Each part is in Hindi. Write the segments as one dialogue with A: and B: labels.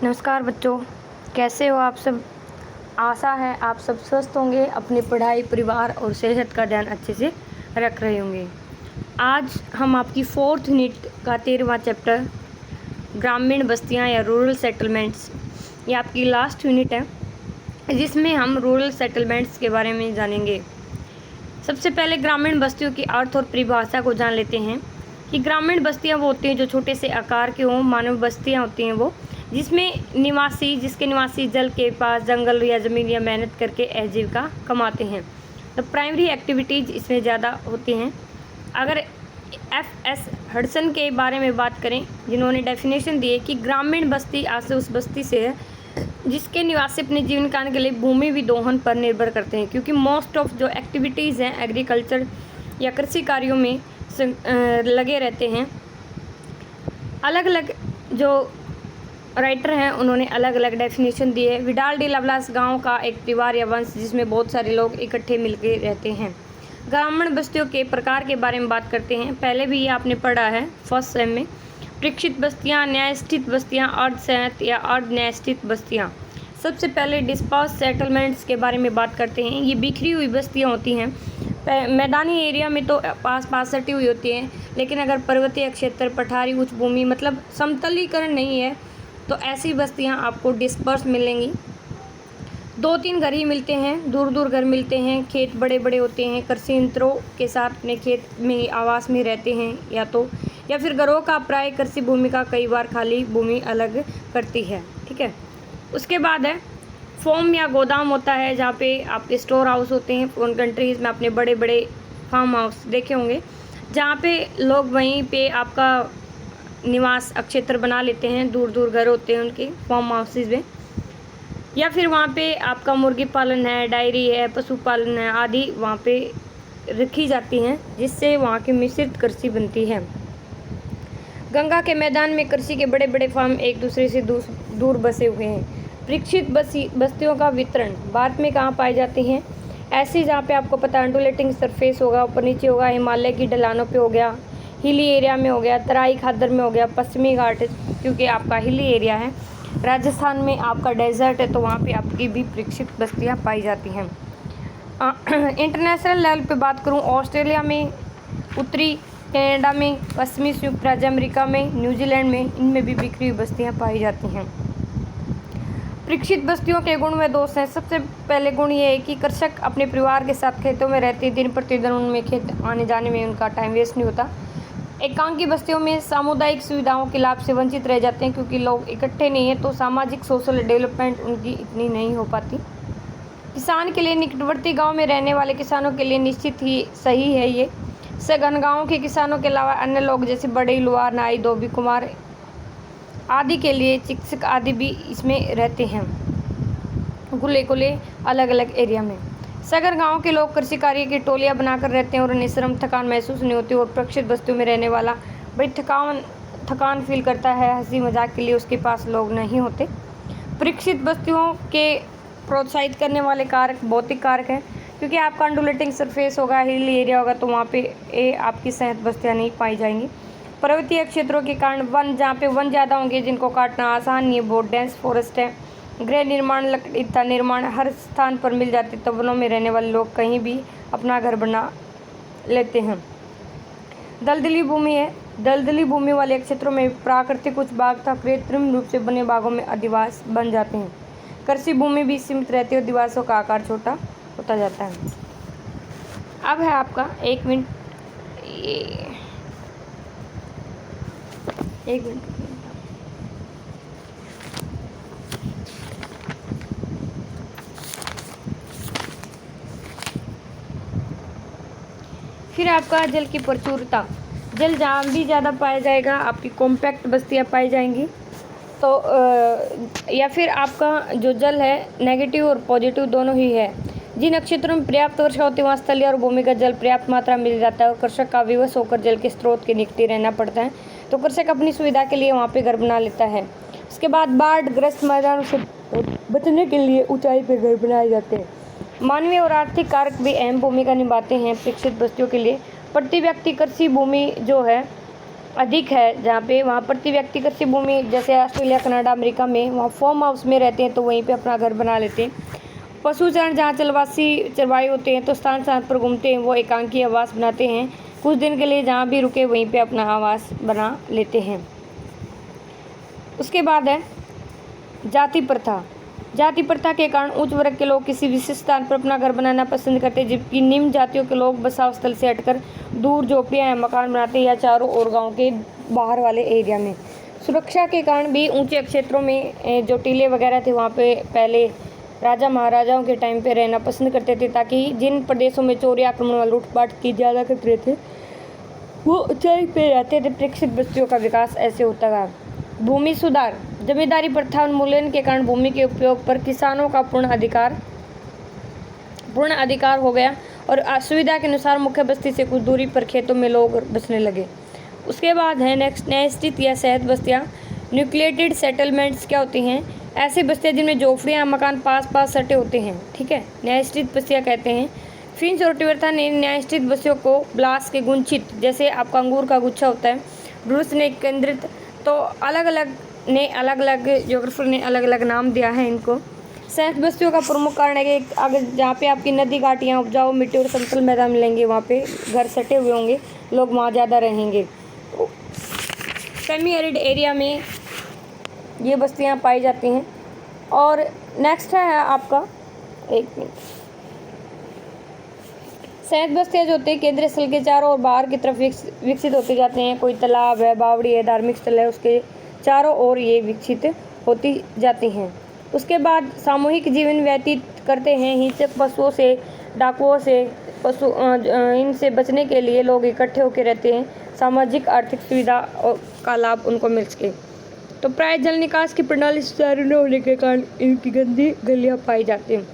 A: नमस्कार बच्चों, कैसे हो आप सब। आशा है आप सब स्वस्थ होंगे, अपनी पढ़ाई, परिवार और सेहत का ध्यान अच्छे से रख रहे होंगे। आज हम आपकी 4th यूनिट का 13वां चैप्टर ग्रामीण बस्तियां या रूरल सेटलमेंट्स, ये आपकी लास्ट यूनिट है जिसमें हम रूरल सेटलमेंट्स के बारे में जानेंगे। सबसे पहले ग्रामीण बस्तियों की अर्थ और परिभाषा को जान लेते हैं कि ग्रामीण बस्तियां वो होती हैं जो छोटे से आकार के हों। मानव बस्तियां होती हैं वो जिसके निवासी जल के पास, जंगल या ज़मीन या मेहनत करके आजीविका कमाते हैं। तो प्राइमरी एक्टिविटीज़ इसमें ज़्यादा होती हैं। अगर F.S. हडसन के बारे में बात करें, जिन्होंने डेफिनेशन दी है कि ग्रामीण बस्ती आज से उस बस्ती से है जिसके निवासी अपने जीवन काल के लिए भूमि विदोहन पर निर्भर करते हैं, क्योंकि मोस्ट ऑफ जो एक्टिविटीज़ हैं एग्रीकल्चर या कृषि कार्यों में लगे रहते हैं। अलग अलग जो राइटर हैं उन्होंने अलग अलग डेफिनेशन दी है। विडाल डी लवलास गांव का एक परिवार या वंश जिसमें बहुत सारे लोग इकट्ठे मिलकर रहते हैं। ग्रामीण बस्तियों के प्रकार के बारे में बात करते हैं। पहले भी ये आपने पढ़ा है फर्स्ट सेम में। परीक्षित बस्तियां, न्यायस्थित बस्तियां, अर्धसंहत या अर्ध न्यायस्थित बस्तियां। सबसे पहले डिस्पर्स सेटलमेंट्स के बारे में बात करते हैं। ये बिखरी हुई बस्तियां होती हैं। मैदानी एरिया में तो पास सटी हुई होती हैं, लेकिन अगर पर्वतीय क्षेत्र, पठारी, उच्च भूमि मतलब समतलीकरण नहीं है तो ऐसी बस्तियां आपको डिस्पर्स मिलेंगी। 2-3 घर ही मिलते हैं, दूर दूर घर मिलते हैं। खेत बड़े बड़े होते हैं। कृषि यंत्रों के साथ अपने खेत में आवास में रहते हैं या फिर घरों का प्राय कृषि भूमि का कई बार खाली भूमि अलग करती है। ठीक है। उसके बाद है फॉर्म या गोदाम होता है, जहाँ पे आपके स्टोर हाउस होते हैं। फॉरेन कंट्रीज़ में आपने बड़े बड़े फार्म हाउस देखे होंगे, जहाँ पे लोग वहीं पे आपका निवास क्षेत्र बना लेते हैं। दूर दूर घर होते हैं उनके फार्म हाउसेज में, या फिर वहाँ पे आपका मुर्गी पालन है, डायरी है, पशुपालन है आदि वहाँ पे रखी जाती हैं, जिससे वहाँ की मिश्रित कृषि बनती है। गंगा के मैदान में कृषि के बड़े बड़े फार्म एक दूसरे से दूर बसे हुए हैं। परीक्षित बस्तियों का वितरण भारत में कहाँ पाई जाती हैं? ऐसी जहाँ पे आपको पता है अंडुलेटिंग सरफेस होगा, ऊपर नीचे होगा, हिमालय की ढलानों पे हो गया, हिली एरिया में हो गया, तराई खादर में हो गया, पश्चिमी घाट क्योंकि आपका हिली एरिया है, राजस्थान में आपका डेजर्ट है तो वहाँ पे आपकी भी परीक्षित बस्तियाँ पाई जाती हैं। इंटरनेशनल लेवल पे बात करूँ, ऑस्ट्रेलिया में, उत्तरी कनाडा में, पश्चिमी संयुक्त राज्य अमेरिका में, न्यूजीलैंड में, इनमें भी बिखरी हुई बस्तियाँ पाई जाती हैं। परीक्षित बस्तियों के गुण व दोष हैं। सबसे पहले गुण ये है कि कृषक अपने परिवार के साथ खेतों में रहते, दिन प्रतिदिन उनमें खेत आने जाने में उनका टाइम वेस्ट नहीं होता। एकांकी बस्तियों में सामुदायिक सुविधाओं के लाभ से वंचित रह जाते हैं, क्योंकि लोग इकट्ठे नहीं हैं तो सामाजिक सोशल डेवलपमेंट उनकी इतनी नहीं हो पाती। किसान के लिए निकटवर्ती गांव में रहने वाले किसानों के लिए निश्चित ही सही है ये। सघन गाँव के किसानों के अलावा अन्य लोग जैसे बड़े लुहार, नाई, धोबी, कुम्हार आदि के लिए चिकित्सक आदि भी इसमें रहते हैं, खुले अलग अलग एरिया में। सगर गांव के लोग कृषि कार्य की टोलियां बनाकर रहते हैं और उन्हें श्रम थकान महसूस नहीं होती। और परीक्षित बस्तियों में रहने वाला बड़ी थकान फील करता है, हंसी मजाक के लिए उसके पास लोग नहीं होते। परीक्षित बस्तियों के प्रोत्साहित करने वाले कारक भौतिक कारक हैं, क्योंकि आपका अंडुलेटिंग सरफेस होगा, हिली एरिया होगा तो वहाँ पे आपकी सेहत बस्तियाँ नहीं पाई जाएंगी। पर्वतीय क्षेत्रों के कारण वन, जहाँ पे वन ज़्यादा होंगे जिनको काटना आसान नहीं है, बहुत डेंस फॉरेस्ट है। गृह निर्माण, लकड़ी का निर्माण हर स्थान पर मिल जाते, तो वनों में रहने वाले लोग कहीं भी अपना घर बना लेते हैं। दलदली भूमि है। दलदली भूमि वाले क्षेत्रों में प्राकृतिक कुछ बाग तथा कृत्रिम रूप से बने बागों में अधिवास बन जाते हैं। कृषि भूमि भी सीमित रहती है और अधिवासों का आकार छोटा होता जाता है। अब है आपका 1 मिनट। फिर आपका जल की प्रचुरता। जल जहाँ भी ज़्यादा पाया जाएगा आपकी कॉम्पैक्ट बस्तियाँ पाई जाएंगी। तो या फिर आपका जो जल है नेगेटिव और पॉजिटिव दोनों ही है। जिन क्षेत्रों में पर्याप्त वर्षा होती है वहाँ स्थलीय और भूमिगत जल पर्याप्त मात्रा में मिल जाता है और कृषक का विवश होकर जल के स्रोत के निकट रहना पड़ता है, तो कृषक अपनी सुविधा के लिए वहाँ पे घर बना लेता है। उसके बाद बाढ़ ग्रस्त मैदानों से बचने के लिए ऊंचाई पे घर बनाए जाते हैं। मानवीय और आर्थिक कारक भी अहम भूमिका निभाते हैं परीक्षित बस्तियों के लिए। प्रति व्यक्ति कृषि भूमि जो है अधिक है जहाँ पे, वहाँ प्रति व्यक्ति कृषि भूमि, जैसे ऑस्ट्रेलिया, कनाडा, अमेरिका में वहाँ फार्म हाउस में रहते हैं तो वहीं पे अपना घर बना लेते हैं। पशुचारण, जहाँ चरवाही होते हैं तो स्थान स्थान पर घूमते हैं, वो एकांकी आवास बनाते हैं कुछ दिन के लिए, जहाँ भी रुके वहीं पे अपना आवास बना लेते हैं। उसके बाद है जाति प्रथा। जाति प्रथा के कारण उच्च वर्ग के लोग किसी विशिष्ट स्थान पर अपना घर बनाना पसंद करते हैं, जबकि निम्न जातियों के लोग बसाव स्थल से हटकर दूर झोपड़ियां या मकान बनाते हैं या चारों ओर गांव के बाहर वाले एरिया में। सुरक्षा के कारण भी ऊंचे क्षेत्रों में जो टीले वगैरह थे वहाँ पे पहले राजा महाराजाओं के टाइम पे रहना पसंद करते थे, ताकि जिन प्रदेशों में चोरी, आक्रमण व लूटपाट की ज़्यादा खतरे थे वो ऊंचाई पे रहते थे। विकसित बस्तियों का विकास ऐसे होता गया। भूमि सुधार। जमींदारी प्रथा उन्मूलन के कारण भूमि के उपयोग पर किसानों का पूर्ण अधिकार हो गया और सुविधा के अनुसार मुख्य बस्ती से कुछ दूरी पर खेतों में लोग बसने लगे। उसके बाद है नेक्स्ट, न्यायस्थित या सहज बस्तियाँ। न्यूक्लिएटेड सेटलमेंट्स क्या होती हैं? ऐसी बस्तियाँ जिनमें झोपड़ियाँ मकान पास पास सटे होते हैं, ठीक है, न्यायस्थित बस्तियाँ कहते हैं। फिंच और टिवरथा ने न्यायस्थित बस्तियों को ब्लास के गुंचित, जैसे आपका अंगूर का गुच्छा होता है, ब्रूस ने केंद्रित, तो अलग अलग ज्योग्राफर ने अलग अलग नाम दिया है इनको। सहज बस्तियों का प्रमुख कारण है कि अगर जहाँ पे आपकी नदी घाटियाँ, उपजाऊ मिट्टी और समतल मैदान मिलेंगे वहाँ पे घर सटे हुए होंगे, लोग वहाँ ज़्यादा रहेंगे। सेमी एरिड एरिया में ये बस्तियाँ पाई जाती हैं। और नेक्स्ट है आपका, एक मिनट, सहज बस्तियाँ जो होती है केंद्रीय स्थल के चारों और बाहर की तरफ विकसित होते जाते हैं। कोई तालाब है, बावड़ी है, धार्मिक स्थल है, उसके चारों ओर ये विकसित होती जाती हैं। उसके बाद सामूहिक जीवन व्यतीत करते हैं। हिंसक पशुओं से, डाकुओं से, इनसे बचने के लिए लोग इकट्ठे होकर रहते हैं, सामाजिक आर्थिक सुविधा का लाभ उनको मिल सके। तो प्राय जल निकास की प्रणाली सुचारू न होने के कारण इनकी गंदी गलियाँ पाई जाती हैं।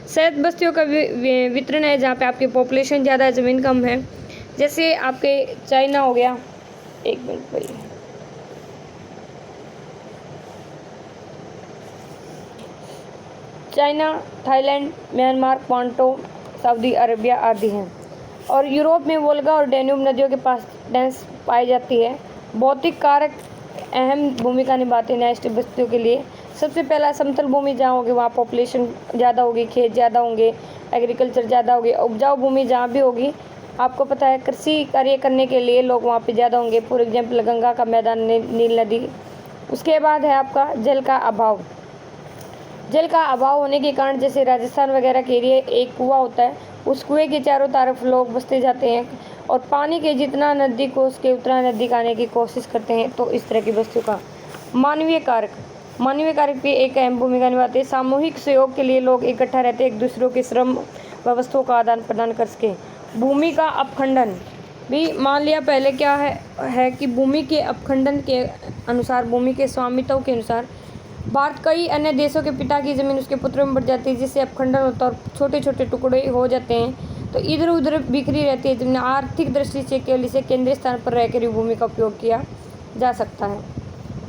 A: सहज बस्तियों का वितरण है जहाँ पे आपकी पॉपुलेशन ज़्यादा है, ज़मीन कम है, जैसे आपके चाइना हो गया, एक मिनट पहले, चाइना, थाईलैंड, म्यांमार, क्वांटो, सऊदी अरबिया आदि हैं। और यूरोप में वोल्गा और डैन्यूब नदियों के पास डेंस पाई जाती है। भौतिक कारक अहम भूमिका निभाते हैं न्यायस्थित बस्तियों के लिए। सबसे पहला, समतल भूमि जहाँ होगी वहाँ पॉपुलेशन ज़्यादा होगी, खेत ज़्यादा होंगे, एग्रीकल्चर ज़्यादा होगी। उपजाऊ भूमि जहाँ भी होगी, आपको पता है कृषि कार्य करने के लिए लोग वहाँ पे ज़्यादा होंगे, फॉर एग्जाम्पल गंगा का मैदान, नील नदी। उसके बाद है आपका जल का अभाव। जल का अभाव होने के कारण, जैसे राजस्थान वगैरह के एरिया, एक कुआं होता है, उस कुएं के चारों तरफ लोग बसते जाते हैं और पानी के जितना नज़दीक हो उसके उतना नज़दीक आने की कोशिश करते हैं। तो इस तरह की बस्तियों का मानवीय कारक भी एक अहम भूमिका निभाते हैं। सामूहिक सहयोग के लिए लोग इकट्ठा रहते हैं, एक दूसरों के श्रम व्यवस्थाओं का आदान प्रदान कर सके। भूमि का अपखंडन भी मान लिया पहले क्या है कि भूमि के अपखंडन के अनुसार, भूमि के स्वामित्व के अनुसार भारत कई अन्य देशों के पिता की ज़मीन उसके पुत्रों में बढ़ जाती है, जिससे अपखंडन होता है और छोटे छोटे टुकड़े हो जाते हैं। तो इधर उधर बिखरी रहती है जमीन। आर्थिक दृष्टि से केवल इसे केंद्रीय स्थान पर रहकर भूमि का उपयोग किया जा सकता है।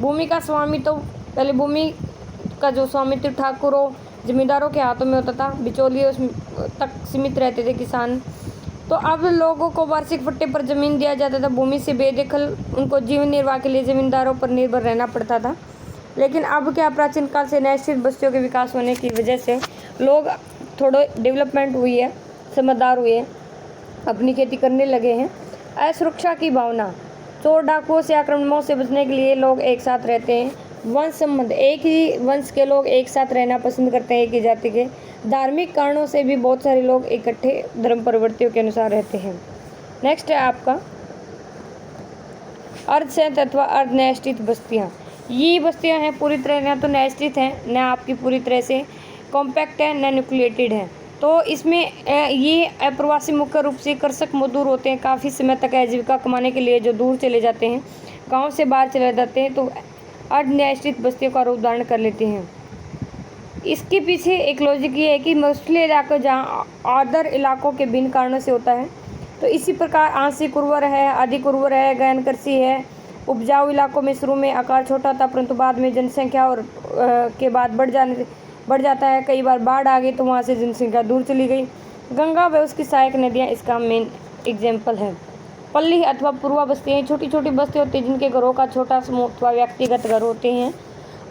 A: भूमि का स्वामित्व, पहले भूमि का जो स्वामित्व ठाकुरों, जमींदारों के हाथों में होता था, बिचौलियों तक सीमित रहते थे किसान। तो अब लोगों को वार्षिक पट्टे पर ज़मीन दिया जाता था। भूमि से बेदखल उनको जीवन निर्वाह के लिए ज़मींदारों पर निर्भर रहना पड़ता था। लेकिन अब क्या, प्राचीन काल से न्यायस्थित बस्तियों के विकास होने की वजह से लोग थोड़े डेवलपमेंट हुई है, समझदार हुए हैं, अपनी खेती करने लगे हैं। असुरक्षा की भावना, चोर डाकुओं से, आक्रमणों से बचने के लिए लोग एक साथ रहते हैं। वंश संबंध, एक ही वंश के लोग एक साथ रहना पसंद करते हैं, एक ही जाति के। धार्मिक कारणों से भी बहुत सारे लोग इकट्ठे धर्म प्रवृत्तियों के अनुसार रहते हैं। नेक्स्ट है आपका अर्धसंयुक्त अथवा अर्ध न्यायस्थित बस्तियाँ। ये बस्तियाँ हैं पूरी तरह न तो न्यायस्थित हैं, न आपकी पूरी तरह से कॉम्पैक्ट है, न न्यूक्लिएटेड है। तो इसमें ये अप्रवासी मुख्य रूप से कृषक मजदूर होते हैं, काफ़ी समय तक आजीविका कमाने के लिए जो दूर चले जाते हैं, गांव से बाहर चले जाते हैं, तो अर्ध न्यायस्थित बस्तियों का रूप धारण कर लेते हैं। इसके पीछे एक लॉजिक ये है कि मोस्टली इलाके जहाँ अदर इलाकों के भिन्न कारणों से होता है। तो इसी प्रकार आंशिक उर्वर है, अधिक उर्वर है, गहन कृषि है। उपजाऊ इलाकों में शुरू में आकार छोटा था, परंतु बाद में जनसंख्या और के बाद बढ़ जाता है। कई बार बाढ़ आ गई तो वहाँ से जनसंख्या दूर चली गई। गंगा व उसकी सहायक नदियाँ इसका मेन एग्जाम्पल है। पल्ली अथवा पूर्वा बस्तियाँ छोटी छोटी बस्तियाँ होती हैं जिनके घरों का छोटा समूह अथवा व्यक्तिगत घर होते हैं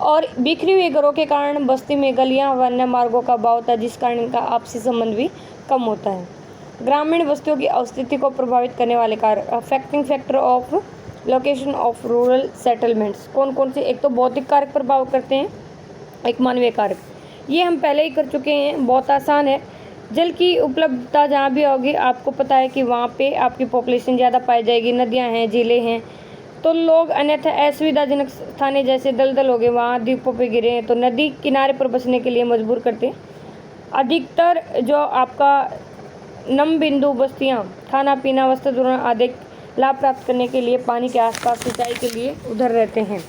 A: और बिखरी हुई घरों के कारण बस्ती में गलियाँ व अन्य मार्गों का अभाव होता है, जिस कारण इनका आपसी संबंध भी कम होता है। ग्रामीण बस्तियों की स्थिति को प्रभावित करने वाले कारक, affecting factor of location of rural settlements, कौन कौन से? एक तो भौतिक कारक प्रभाव करते हैं, एक मानवीय कारक। ये हम पहले ही कर चुके हैं, बहुत आसान है। जल की उपलब्धता जहाँ भी होगी, आपको पता है कि वहाँ पे आपकी पॉपुलेशन ज़्यादा पाई जाएगी, नदियाँ हैं, झीलें हैं, तो लोग अन्यथा असुविधाजनक स्थानें जैसे दलदल हो गए वहाँ द्वीपों पे गिरे हैं तो नदी किनारे पर बसने के लिए मजबूर करते हैं। अधिकतर जो आपका नम बिंदु बस्तियाँ खाना पीना वस्त्र धोना आदि लाभ प्राप्त करने के लिए पानी के आसपास सिंचाई के लिए उधर रहते हैं।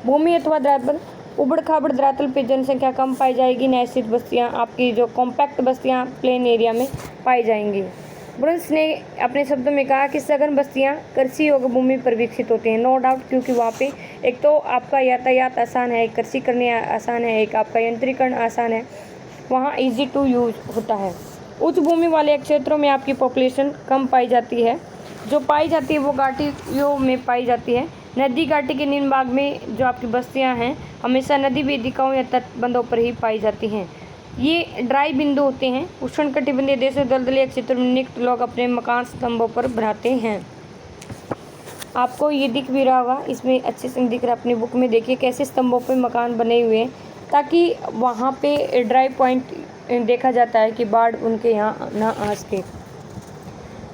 A: भूमि अथवा धरातल, उबड़ खाबड़ धरातल पे जनसंख्या कम पाई जाएगी। निश्चित बस्तियाँ आपकी जो कॉम्पैक्ट बस्तियाँ प्लेन एरिया में पाई जाएंगी। ब्रुन्स ने अपने शब्दों में कहा कि सघन बस्तियाँ कृषि योग्य भूमि पर विकसित होती हैं। नो डाउट, क्योंकि वहाँ पे एक तो आपका यातायात आसान है, कृषि करने आसान है, एक आपका यंत्रीकरण आसान है, वहाँ इजी टू यूज होता है। उच्च भूमि वाले क्षेत्रों में आपकी पॉपुलेशन कम पाई जाती है, जो पाई जाती है वो घाटियों में पाई जाती है। नदी घाटी के निम्न भाग में जो आपकी बस्तियाँ हैं हमेशा नदी वेदिकाओं या तटबंधों पर ही पाई जाती हैं। ये ड्राई बिंदु होते हैं। उष्णकटिबंधीय देशों दलदली क्षेत्रों में निकट लोग अपने मकान स्तंभों पर बनाते हैं। आपको ये दिख भी रहा होगा, इसमें अच्छे से दिख रहा है, अपनी बुक में देखिए कैसे स्तंभों पर मकान बने हुए हैं, ताकि वहाँ पे ड्राई पॉइंट देखा जाता है कि बाढ़ उनके यहाँ ना आ सके।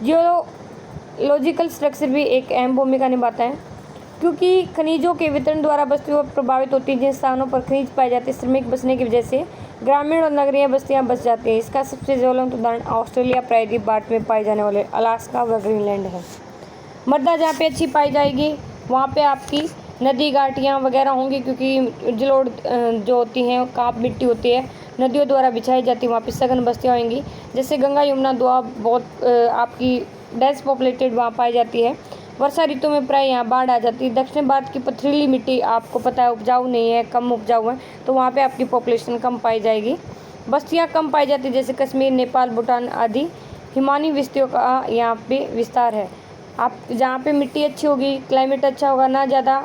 A: जियोलॉजिकल स्ट्रक्चर भी एक अहम भूमिका निभाता है, क्योंकि खनिजों के वितरण द्वारा बस्तियाँ प्रभावित होती हैं। जिन स्थानों पर खनिज पाए जाते हैं, श्रमिक बसने की वजह से ग्रामीण और नगरीय बस्तियाँ बस जाती हैं। इसका सबसे ज्वलंत उदाहरण ऑस्ट्रेलिया प्रायद्वीप बाट में पाए जाने वाले अलास्का व ग्रीनलैंड है। मृदा जहाँ पे अच्छी पाई जाएगी वहाँ पे आपकी नदी घाटियाँ वगैरह होंगी, क्योंकि जलोढ़ जो होती हैं काप मिट्टी होती है, नदियों द्वारा बिछाई जाती है, वहाँ पे सघन बस्तियाँ होंगी। जैसे गंगा यमुना दोआब बहुत आपकी डेंस पॉपुलेटेड वहाँ पाई जाती है। वर्षा ऋतु में प्राय यहाँ बाढ़ आ जाती है। दक्षिण भारत की पथरीली मिट्टी आपको पता है उपजाऊ नहीं है, कम उपजाऊ है, तो वहाँ पे आपकी पॉपुलेशन कम पाई जाएगी। बस्तियाँ कम पाई जाती है जैसे कश्मीर, नेपाल, भूटान आदि हिमानी बस्तियों का यहाँ पे विस्तार है। आप जहाँ पे मिट्टी अच्छी होगी, क्लाइमेट अच्छा होगा, ना ज़्यादा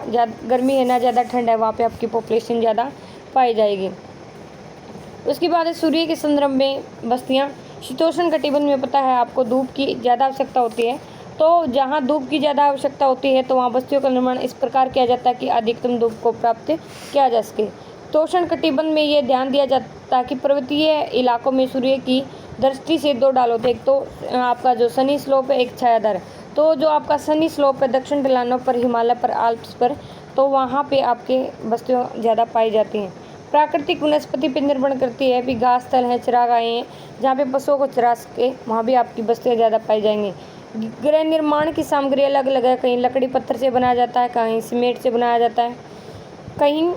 A: गर्मी है ना ज़्यादा ठंड है, वहाँ पे आपकी पॉपुलेशन ज़्यादा पाई जाएगी। उसके बाद है सूर्य के संदर्भ में बस्तियाँ। शीतोष्ण कटिबंध में पता है आपको धूप की ज़्यादा आवश्यकता होती है, तो जहाँ धूप की ज़्यादा आवश्यकता होती है तो वहाँ बस्तियों का निर्माण इस प्रकार किया जाता है कि अधिकतम धूप को प्राप्त किया जा सके। तोषण कटिबंध में ये ध्यान दिया जाता है कि पर्वतीय इलाकों में सूर्य की दृष्टि से दो ढाल होते हैं, एक तो आपका जो सनी स्लोप है, एक छायादार। तो जो आपका सनी स्लोप है दक्षिण ढलानों पर, हिमालय पर, आल्प्स पर, तो वहाँ पे आपके बस्तियाँ ज़्यादा पाई जाती हैं। प्राकृतिक वनस्पति पर निर्भर करती है, भी घास स्थल हैं, चरागाहें हैं, जहाँ पे पशुओं को चरा सके, वहाँ भी आपकी बस्तियाँ ज़्यादा पाई जाएंगी। गृह निर्माण की सामग्री अलग अलग है, कहीं लकड़ी पत्थर से बनाया जाता है, कहीं सीमेंट से बनाया जाता है, कहीं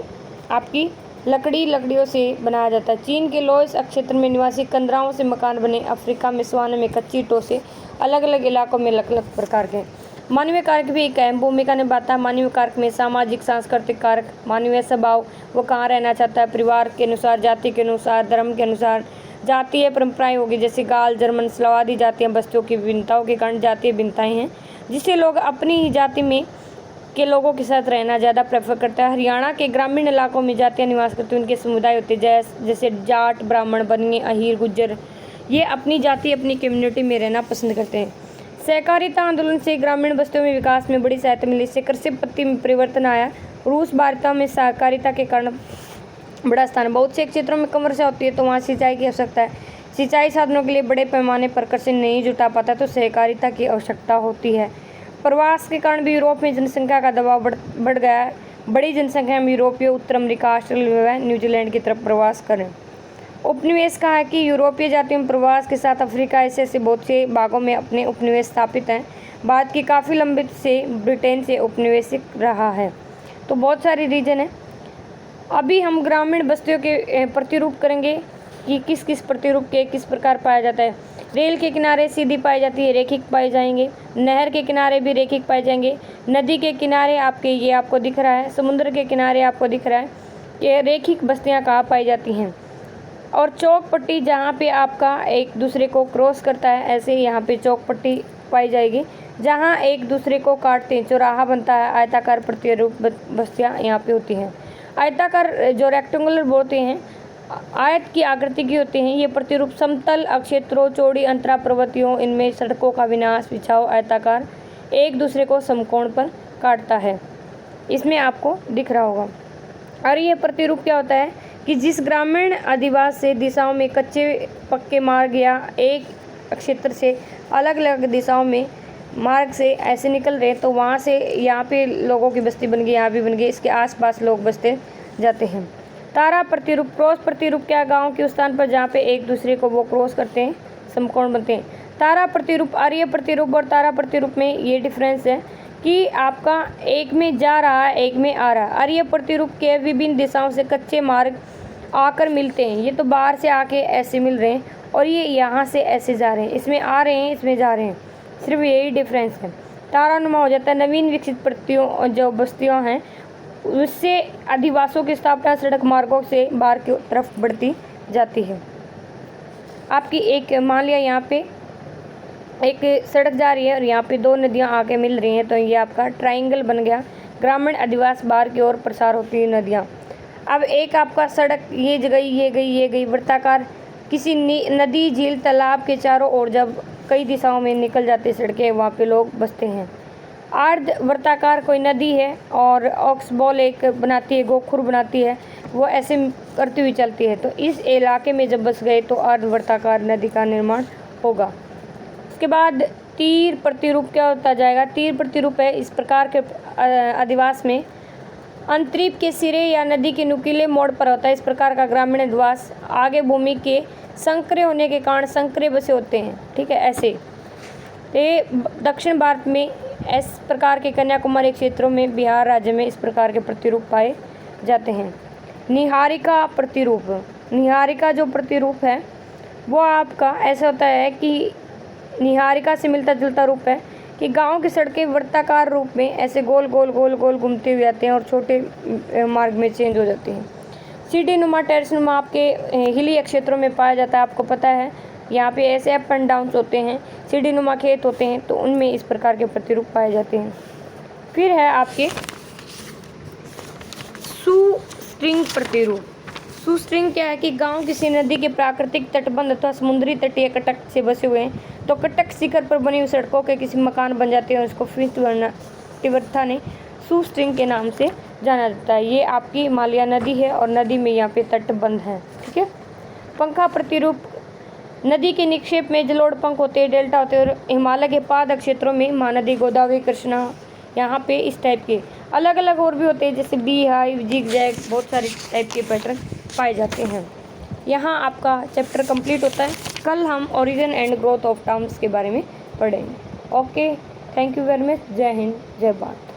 A: आपकी लकड़ियों से बनाया जाता है। चीन के लोएस क्षेत्र में निवासी कंदराओं से मकान बने, अफ्रीका में स्वान में कच्ची ईंटों से, अलग अलग इलाकों में अलग अलग प्रकार के। मानवीय कारक भी एक अहम भूमिका निभाता है। मानवीय कारक में सामाजिक सांस्कृतिक कारक, मानवीय स्वभाव, वो कहाँ रहना चाहता है, परिवार के अनुसार, जाति के अनुसार, धर्म के अनुसार, जातीय परंपराएं होगी, जैसे गाल, जर्मन, स्लाव आदि जातीय बस्तियों की विभिन्नताओं के कारण जातीय भिन्नताएं हैं, जिससे लोग अपनी ही जाति में के लोगों के साथ रहना ज़्यादा प्रेफर करते हैं। हरियाणा के ग्रामीण इलाकों में जातियाँ निवास करते हैं, उनके समुदाय होते हैं, जैसे जाट, ब्राह्मण, बनिए, अहीर, गुज्जर, ये अपनी जाति अपनी कम्युनिटी में रहना पसंद करते हैं। सहकारिता आंदोलन से ग्रामीण बस्तियों में विकास में बड़ी सहायता मिली, इससे कृषि पद्धति में परिवर्तन आया। रूस भारत में सहकारिता के कारण बड़ा स्थान। बहुत से क्षेत्रों में कम वर्षा होती है तो वहाँ सिंचाई की आवश्यकता है। सिंचाई साधनों के लिए बड़े पैमाने पर कृषि नहीं जुटा पाता तो सहकारिता की आवश्यकता होती है। प्रवास के कारण भी यूरोप में जनसंख्या का दबाव बढ़ गया है। बड़ी जनसंख्या में यूरोपीय उत्तर अमेरिका, ऑस्ट्रेलिया व न्यूजीलैंड की तरफ प्रवास करें। उपनिवेश कहा है कि यूरोपीय जातियों में प्रवास के साथ अफ्रीका ऐसे बहुत से भागों में अपने उपनिवेश स्थापित हैं। भारत की काफ़ी लंबे से ब्रिटेन से उपनिवेशिक रहा है, तो बहुत सारी रीजन है। अभी हम ग्रामीण बस्तियों के प्रतिरूप करेंगे कि किस किस प्रतिरूप के किस प्रकार पाया जाता है। रेल के किनारे सीधी पाई जाती है, रेखिक पाए जाएंगे। नहर के किनारे भी रेखिक पाए जाएंगे। नदी के किनारे आपके ये आपको दिख रहा है, समुद्र के किनारे आपको दिख रहा है कि रेखिक बस्तियाँ कहाँ पाई जाती हैं। और चौक पट्टी जहाँ पे आपका एक दूसरे को क्रॉस करता है, ऐसे यहाँ पे चौक पट्टी पाई जाएगी। जहाँ एक दूसरे को काटते चौराहा बनता है। आयताकार प्रतिरूप बस्तियाँ यहाँ पे होती हैं। आयताकार जो रेक्टेंगुलर बोलते हैं, आयत की आकृति की होते हैं। ये प्रतिरूप समतल अक्षेत्रों, चौड़ी अंतरा पर्वतियों, इनमें सड़कों का विनाश, बिछाव आयताकार एक दूसरे को समकोण पर काटता है। इसमें आपको दिख रहा होगा। और ये प्रतिरूप क्या होता है कि जिस ग्रामीण अधिवास से दिशाओं में कच्चे पक्के मार्ग या एक क्षेत्र से अलग अलग दिशाओं में मार्ग से ऐसे निकल रहे, तो वहाँ से यहाँ पे लोगों की बस्ती बन गई, यहाँ भी बन गई, इसके आसपास लोग बसते जाते हैं। तारा प्रतिरूप, क्रॉस प्रतिरूप क्या, गांव के उस स्थान पर जहाँ पे एक दूसरे को वो क्रॉस करते हैं, समकोण बनते हैं। तारा प्रतिरूप, आर्य प्रतिरूप और तारा प्रतिरूप में ये डिफरेंस है कि आपका एक में जा रहा है, एक में आ रहा है। आर्य प्रतिरूप के विभिन्न दिशाओं से कच्चे मार्ग आकर मिलते हैं। ये तो बाहर से आके ऐसे मिल रहे हैं और ये यहाँ से ऐसे जा रहे हैं, इसमें आ रहे हैं, इसमें जा रहे हैं, सिर्फ यही डिफरेंस है। तारानुमा हो जाता है। नवीन विकसित प्रतियों जो बस्तियाँ हैं उससे अधिवासों की स्थापना सड़क मार्गों से बाहर की तरफ बढ़ती जाती है। आपकी एक मान लिया यहाँ पे एक सड़क जा रही है और यहाँ पे दो नदियाँ आके मिल रही हैं, तो ये आपका ट्रायंगल बन गया। ग्रामीण अधिवास बाहर की ओर प्रसार होती है नदियाँ। अब एक आपका सड़क ये गई, ये गई, ये गई, वृत्ताकार किसी नदी, झील, तालाब के चारों ओर जब कई दिशाओं में निकल जाती सड़कें, वहाँ पे लोग बसते हैं। अर्ध वृत्ताकार कोई नदी है और ऑक्सबॉल एक बनाती है, गोखुर बनाती है, वो ऐसे करती हुई चलती है, तो इस इलाके में जब बस गए तो अर्ध वृत्ताकार नदी का निर्माण होगा। उसके बाद तीर प्रतिरूप क्या होता जाएगा। तीर प्रतिरूप है इस प्रकार के अधिवास में अंतरीप के सिरे या नदी के नुकीले मोड़ पर होता है। इस प्रकार का ग्रामीण अधिवास आगे भूमि के संकरे होने के कारण संकरे बसे होते हैं, ठीक है, ऐसे। ये दक्षिण भारत में इस प्रकार के कन्याकुमारी क्षेत्रों में, बिहार राज्य में इस प्रकार के प्रतिरूप पाए जाते हैं। निहारिका प्रतिरूप, निहारिका जो प्रतिरूप है वो आपका ऐसा होता है कि निहारिका से मिलता जुलता रूप है कि गांव की सड़कें वृत्ताकार रूप में ऐसे गोल गोल गोल गोल घूमते हुए आते हैं और छोटे मार्ग में चेंज हो जाते हैं। सीढ़ी नुमा, टेरेस नुमा आपके हिली क्षेत्रों में पाया जाता है। आपको पता है यहाँ पे ऐसे अप एंड डाउन होते हैं, सीढ़ी नुमा खेत होते हैं, तो उनमें इस प्रकार के प्रतिरूप पाए जाते हैं। फिर है आपके सुस्ट्रिंग प्रतिरूप। सुस्ट्रिंग क्या है कि गांव किसी नदी के प्राकृतिक तटबंध अथवा समुद्री तटीय कटक से बसे हुए हैं, तो कटक शिखर पर बनी हुई सड़कों के किसी मकान बन जाते हैं और इसको तीव्रता ने सुस्ट्रिंग के नाम से जाना जाता है। ये आपकी हिमालय नदी है और नदी में यहाँ पे तटबंध है, ठीक है। पंखा प्रतिरूप, नदी के निक्षेप में जलोढ़ पंख होते हैं, डेल्टा होते हैं, और हिमालय के पाद क्षेत्रों में महानदी, गोदावरी, कृष्णा, यहाँ पे इस टाइप के अलग अलग और भी होते हैं, जैसे बी हाइव, जिग जैग, बहुत सारे टाइप के पैटर्न पाए जाते हैं। यहाँ आपका चैप्टर कंप्लीट होता है। कल हम origin and growth of terms के बारे में पढ़ेंगे। Okay, thank you very much. जय हिंद, जय भारत।